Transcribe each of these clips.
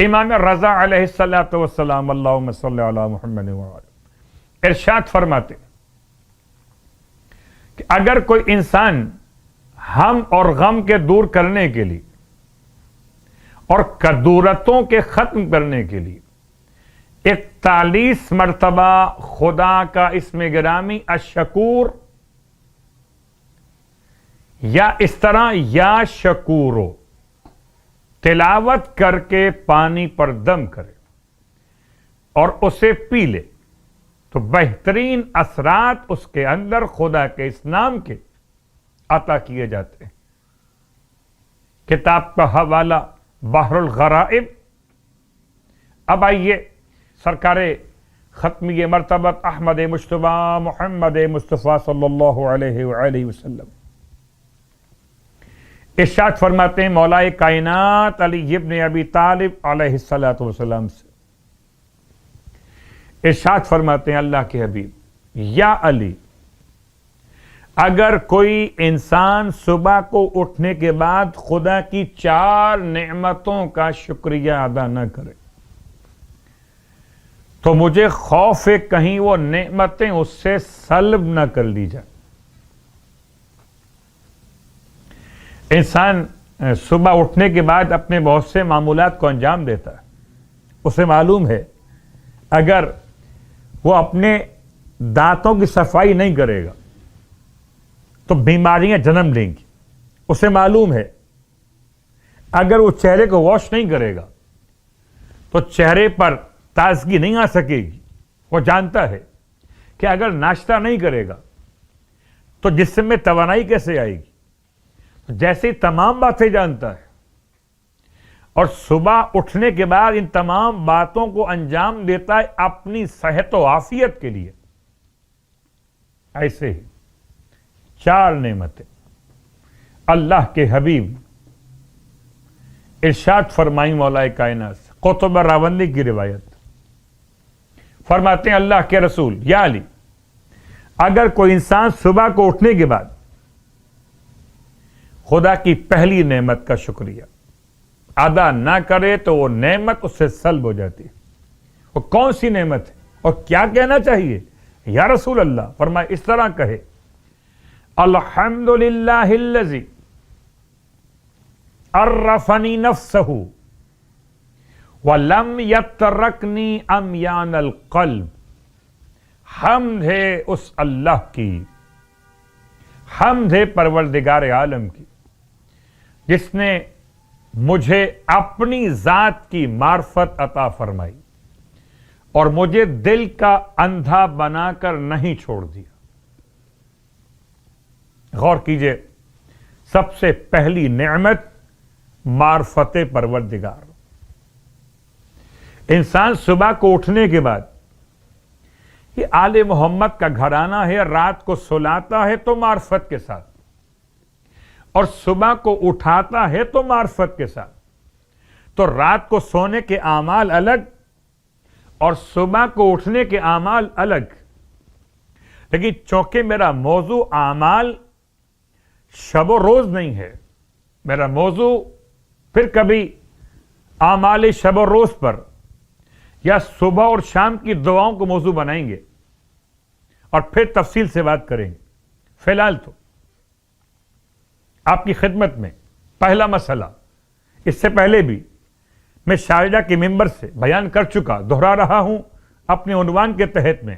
امام رضا علیہ الصلوۃ والسلام اللہم صلی علی محمد وعلی ارشاد فرماتے کہ اگر کوئی انسان ہم اور غم کے دور کرنے کے لیے اور کدورتوں کے ختم کرنے کے لیے 41 مرتبہ خدا کا اسم گرامی الشکور یا اس طرح یا شکورو تلاوت کر کے پانی پر دم کرے اور اسے پی لے تو بہترین اثرات اس کے اندر خدا کے اس نام کے عطا کیے جاتے ہیں۔ کتاب کا حوالہ بحر الغرائب۔ اب آئیے سرکار ختمی مرتبت احمد مجتبی محمد مصطفیٰ صلی اللہ علیہ وآلہ وسلم ارشاد فرماتے ہیں مولا کائنات علی ابن ابی طالب علیہ الصلوۃ والسلام سے، ارشاد فرماتے ہیں اللہ کے حبیب یا علی، اگر کوئی انسان صبح کو اٹھنے کے بعد خدا کی 4 نعمتوں کا شکریہ ادا نہ کرے تو مجھے خوف ہے کہیں وہ نعمتیں اس سے سلب نہ کر لی جائیں۔ انسان صبح اٹھنے کے بعد اپنے بہت سے معمولات کو انجام دیتا ہے، اسے معلوم ہے اگر وہ اپنے دانتوں کی صفائی نہیں کرے گا تو بیماریاں جنم لیں گی، اسے معلوم ہے اگر وہ چہرے کو واش نہیں کرے گا تو چہرے پر تازگی نہیں آ سکے گی، وہ جانتا ہے کہ اگر ناشتہ نہیں کرے گا تو جسم میں توانائی کیسے آئے گی، جیسے تمام باتیں جانتا ہے اور صبح اٹھنے کے بعد ان تمام باتوں کو انجام دیتا ہے اپنی صحت و عافیت کے لیے، ایسے ہی 4 نعمتیں اللہ کے حبیب ارشاد فرمائی مولا کائنات سے، قطب راوندی کی روایت فرماتے ہیں اللہ کے رسول یا علی، اگر کوئی انسان صبح کو اٹھنے کے بعد خدا کی پہلی نعمت کا شکریہ ادا نہ کرے تو وہ نعمت اس سے سلب ہو جاتی ہے۔ وہ کون سی نعمت ہے اور کیا کہنا چاہیے یا رسول اللہ؟ فرمائے اس طرح کہے الحمدللہ الذی عرفنی نفسہ وَلَمْ يَتْرَكْنِي أَمْيَانَ الْقَلْبِ، حمد ہے اس اللہ کی، حمد ہے پروردگار عالم کی جس نے مجھے اپنی ذات کی معرفت عطا فرمائی اور مجھے دل کا اندھا بنا کر نہیں چھوڑ دیا۔ غور کیجئے، سب سے پہلی نعمت معرفت پروردگار۔ انسان صبح کو اٹھنے کے بعد، یہ آل محمد کا گھرانہ ہے، رات کو سلاتا ہے تو معرفت کے ساتھ اور صبح کو اٹھاتا ہے تو معرفت کے ساتھ، تو رات کو سونے کے اعمال الگ اور صبح کو اٹھنے کے اعمال الگ، لیکن چونکہ میرا موضوع اعمال شب و روز نہیں ہے، میرا موضوع پھر کبھی اعمال شب و روز پر یا صبح اور شام کی دعاؤں کو موضوع بنائیں گے اور پھر تفصیل سے بات کریں گے۔ فی الحال تو آپ کی خدمت میں پہلا مسئلہ، اس سے پہلے بھی میں شارجہ کے ممبر سے بیان کر چکا، دہرا رہا ہوں اپنے عنوان کے تحت میں،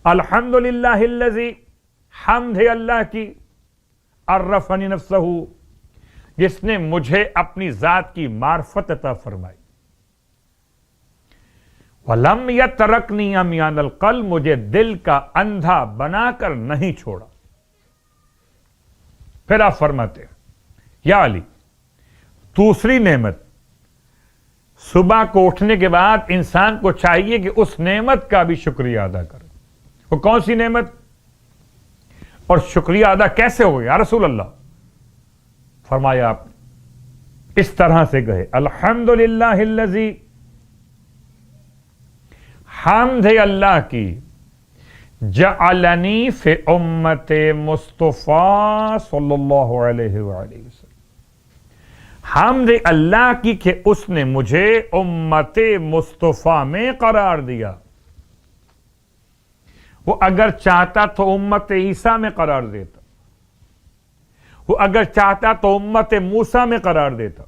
الحمدللہ الذی، حمد ہے اللہ کی، عرفنی نفسہ، جس نے مجھے اپنی ذات کی معرفت عطا فرمائی، وَلَمْ يَتْرَكْنِي عَمْيَانَ الْقَلْبِ، مجھے دل کا اندھا بنا کر نہیں چھوڑا۔ پھر آپ فرماتے ہیں یا علی، دوسری نعمت، صبح کو اٹھنے کے بعد انسان کو چاہیے کہ اس نعمت کا بھی شکریہ ادا کرے۔ وہ کون سی نعمت اور شکریہ ادا کیسے ہوگا یا رسول اللہ؟ فرمایا آپ نے اس طرح سے کہے الحمدللہ الذی، حمد ہے اللہ کی، جعلنی فی امت مصطفیٰ صلی اللہ علیہ وآلہ وسلم، حمد اللہ کی کہ اس نے مجھے امت مصطفیٰ میں قرار دیا. وہ اگر چاہتا تو امت عیسیٰ میں قرار دیتا, وہ اگر چاہتا تو امت موسیٰ میں قرار دیتا,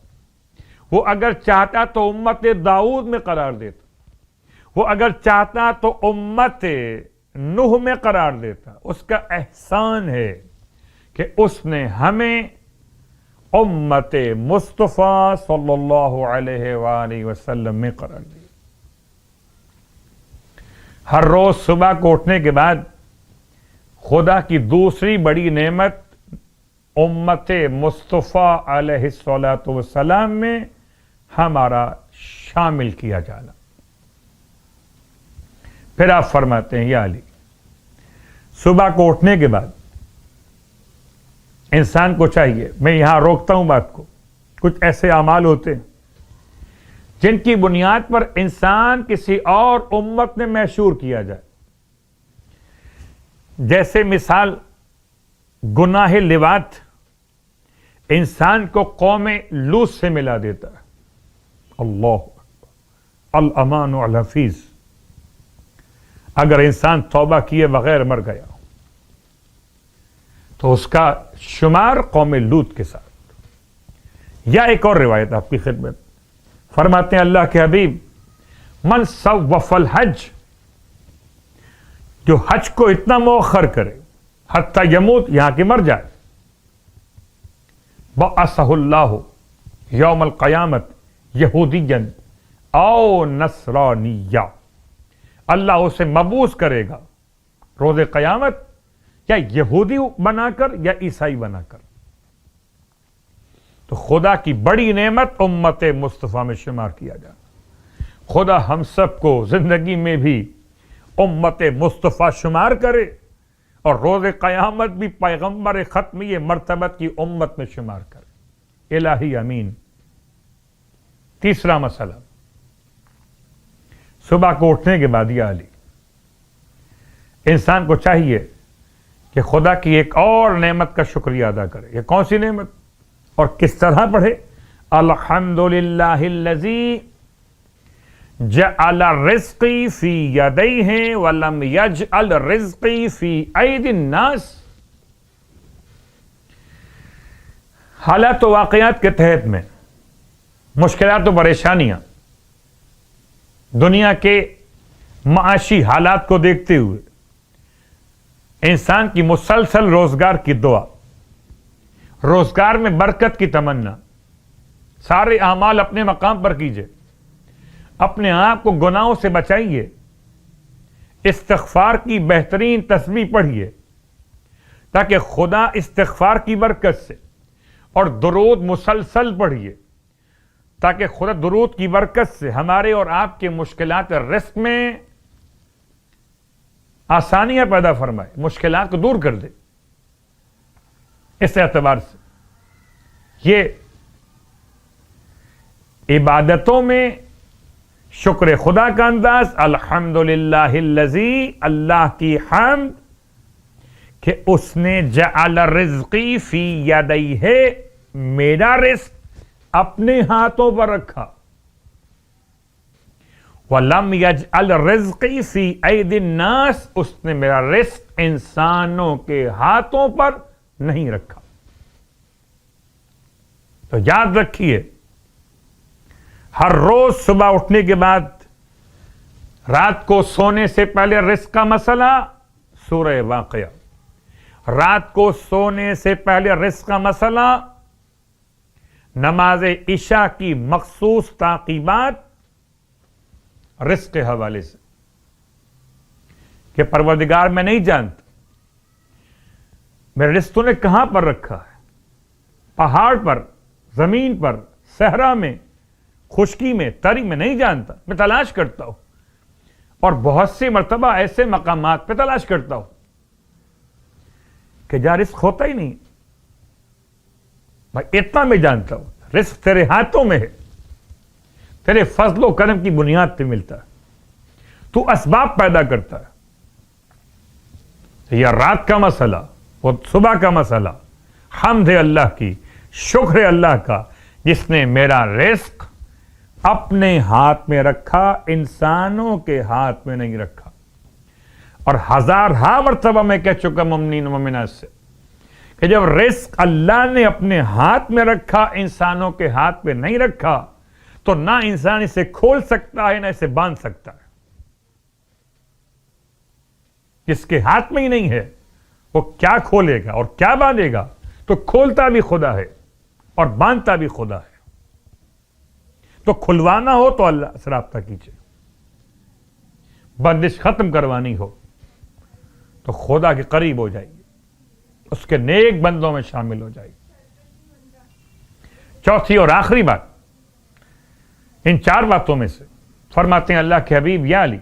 وہ اگر چاہتا تو امت داؤد میں قرار دیتا, وہ اگر چاہتا تو امت نوح میں قرار دیتا. اس کا احسان ہے کہ اس نے ہمیں امت مصطفیٰ صلی اللہ علیہ وآلہ وسلم میں قرار دیا. ہر روز صبح کو اٹھنے کے بعد خدا کی دوسری بڑی نعمت امت مصطفیٰ علیہ الصلوۃ والسلام میں ہمارا شامل کیا جانا. پھر آپ فرماتے ہیں یا علی, صبح کو اٹھنے کے بعد انسان کو چاہیے, میں یہاں روکتا ہوں بات کو, کچھ ایسے اعمال ہوتے ہیں جن کی بنیاد پر انسان کسی اور امت میں مشہور کیا جائے. جیسے مثال گناہ لواط انسان کو قوم لوط سے ملا دیتا ہے. اللہ الامان الحفیظ. اگر انسان توبہ کیے بغیر مر گیا تو اس کا شمار قوم لوط کے ساتھ. یا ایک اور روایت آپ کی خدمت, فرماتے ہیں اللہ کے حبیب, من صوف الحج, جو حج کو اتنا مؤخر کرے حتی یموت, یہاں کے مر جائے, بعثہ اللہ یوم القیامت یہودیا او نصرانیہ, اللہ اسے مبعوث کرے گا روز قیامت یا یہودی بنا کر یا عیسائی بنا کر. تو خدا کی بڑی نعمت امت مصطفیٰ میں شمار کیا جائے. خدا ہم سب کو زندگی میں بھی امت مصطفیٰ شمار کرے اور روز قیامت بھی پیغمبر ختمی مرتبت کی امت میں شمار کرے. الہی امین. تیسرا مسئلہ, صبح کو اٹھنے کے بعد یا علی, انسان کو چاہیے کہ خدا کی ایک اور نعمت کا شکریہ ادا کرے. یہ کون سی نعمت اور کس طرح پڑھے؟ الحمدللہ الذی جعل رزقی فی یدیہ ولم یجعل رزقی فی ایدی الناس. حالات و واقعات کے تحت میں مشکلات و پریشانیاں, دنیا کے معاشی حالات کو دیکھتے ہوئے انسان کی مسلسل روزگار کی دعا, روزگار میں برکت کی تمنا, سارے اعمال اپنے مقام پر کیجئے, اپنے آپ کو گناہوں سے بچائیے, استغفار کی بہترین تسبیح پڑھیے تاکہ خدا استغفار کی برکت سے, اور درود مسلسل پڑھیے تاکہ خدا درود کی برکت سے ہمارے اور آپ کے مشکلات رزق میں آسانیاں پیدا فرمائے, مشکلات کو دور کر دے. اس اعتبار سے یہ عبادتوں میں شکر خدا کا انداز الحمدللہ الذی, اللہ کی حمد کہ اس نے جعل رزقی فی یدیہ, میرا رزق اپنے ہاتھوں پر رکھا, وَلَمْ يَجْعَلْ رِزْقِي فِي أَيْدِي النَّاسِ, اس نے میرا رزق انسانوں کے ہاتھوں پر نہیں رکھا. تو یاد رکھیے, ہر روز صبح اٹھنے کے بعد رات کو سونے سے پہلے رزق کا مسئلہ, سورہ واقعہ, رات کو سونے سے پہلے رزق کا مسئلہ, نماز عشاء کی مخصوص تعقیبات رزق کے حوالے سے کہ پروردگار میں نہیں جانتا میرے رزق نے کہاں پر رکھا ہے, پہاڑ پر, زمین پر, صحرا میں, خشکی میں, تری میں, نہیں جانتا, میں تلاش کرتا ہوں, اور بہت سی مرتبہ ایسے مقامات پہ تلاش کرتا ہوں کہ جہاں رزق ہوتا ہی نہیں. بھائی اتنا میں جانتا ہوں رزق تیرے ہاتھوں میں ہے, تیرے فضل و کرم کی بنیاد پہ ملتا ہے, تو اسباب پیدا کرتا ہے. یا رات کا مسئلہ, وہ صبح کا مسئلہ, حمد ہے اللہ کی, شکر ہے اللہ کا, جس نے میرا رزق اپنے ہاتھ میں رکھا، انسانوں کے ہاتھ میں نہیں رکھا. اور ہزارہا مرتبہ میں کہہ چکا مومنین و مومنات سے کہ جب رزق اللہ نے اپنے ہاتھ میں رکھا، انسانوں کے ہاتھ میں نہیں رکھا، تو نہ انسان اسے کھول سکتا ہے نہ اسے باندھ سکتا ہے. جس کے ہاتھ میں ہی نہیں ہے وہ کیا کھولے گا اور کیا باندھے گا؟ تو کھولتا بھی خدا ہے اور باندھتا بھی خدا ہے. تو کھلوانا ہو تو اللہ سے رابطہ کیجیے، بندش ختم کروانی ہو تو خدا کے قریب ہو جائیے، اس کے نیک بندوں میں شامل ہو جائیے. چوتھی اور آخری بات ان 4 باتوں میں سے فرماتے ہیں اللہ کے حبیب یا علی،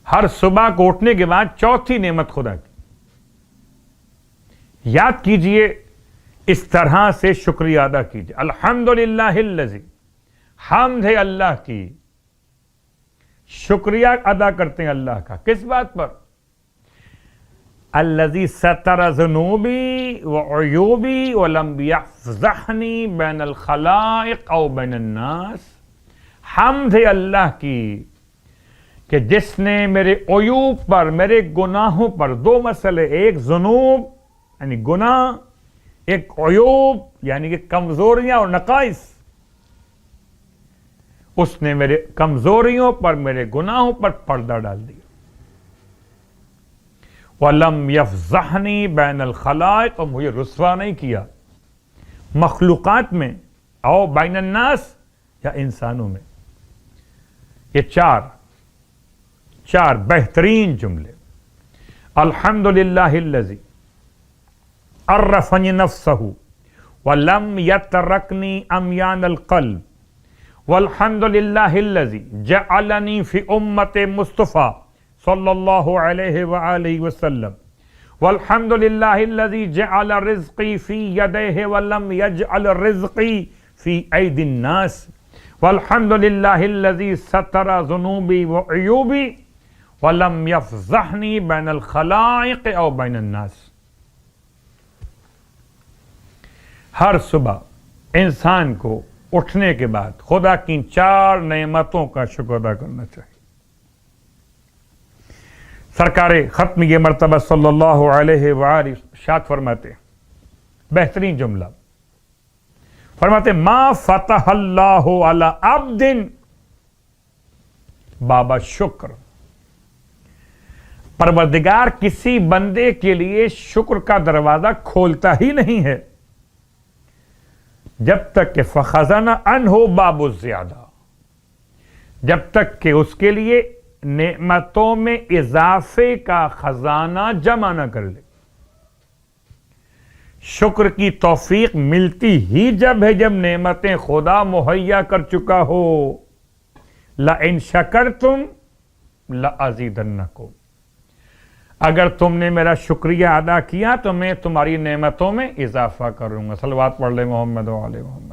ہر صبح کو اٹھنے کے بعد چوتھی نعمت خدا کی یاد کیجئے، اس طرح سے شکریہ ادا کیجئے. الحمدللہ الذی، حمد ہے اللہ کی، شکریہ ادا کرتے ہیں اللہ کا. کس بات پر؟ الذی ستر ذنوبی وعیوبی ولم یفضحنی بین الخلائق او بین الناس. حمد ہے اللہ کی کہ جس نے میرے عیوب پر، میرے گناہوں پر، 2 مسئلے، ایک ذنوب یعنی گناہ، ایک عیوب یعنی کہ کمزوریاں اور نقائص، اس نے میرے کمزوریوں پر، میرے گناہوں پر پردہ ڈال دیا. وَلَمْ يَفْضَحْنِي بَيْنَ الْخَلَائِقِ، اور مجھے رسوا نہیں کیا مخلوقات میں، او بین الناس یا انسانوں میں. یہ چار بہترین جملے. الحمدللہ الذی عرفنی نفسہ ولم یترکنی عمیان القلب، والحمدللہ الذی جعلنی فی امت مصطفیٰ صلی اللہ علیہ وآلہ وسلم، والحمدللہ الذی جعل رزقی فی یدیہ ولم یجعل رزقی فی ایدی الناس، والحمدللہ الذی ستر ذنوبی وعیوبی ولم یفضحنی بین الخلائق او بین الناس. ہر صبح انسان کو اٹھنے کے بعد خدا کی 4 نعمتوں کا شکر ادا کرنا چاہیے. سرکار ختم یہ مرتبہ صلی اللہ علیہ وآلہ ارشاد فرماتے بہترین جملہ، فرماتے ما فتح اللہ علی عبد باب شکر. پروردگار کسی بندے کے لیے شکر کا دروازہ کھولتا ہی نہیں ہے جب تک کہ فخزن عنہ باب الزیادہ، جب تک کہ اس کے لیے نعمتوں میں اضافے کا خزانہ جمع نہ کر لے. شکر کی توفیق ملتی ہی جب ہے جب نعمتیں خدا مہیا کر چکا ہو. لئن شکرتم لازیدنکم، اگر تم نے میرا شکریہ ادا کیا تو میں تمہاری نعمتوں میں اضافہ کروں گا. صلوات پڑھ لے محمد و آل محمد.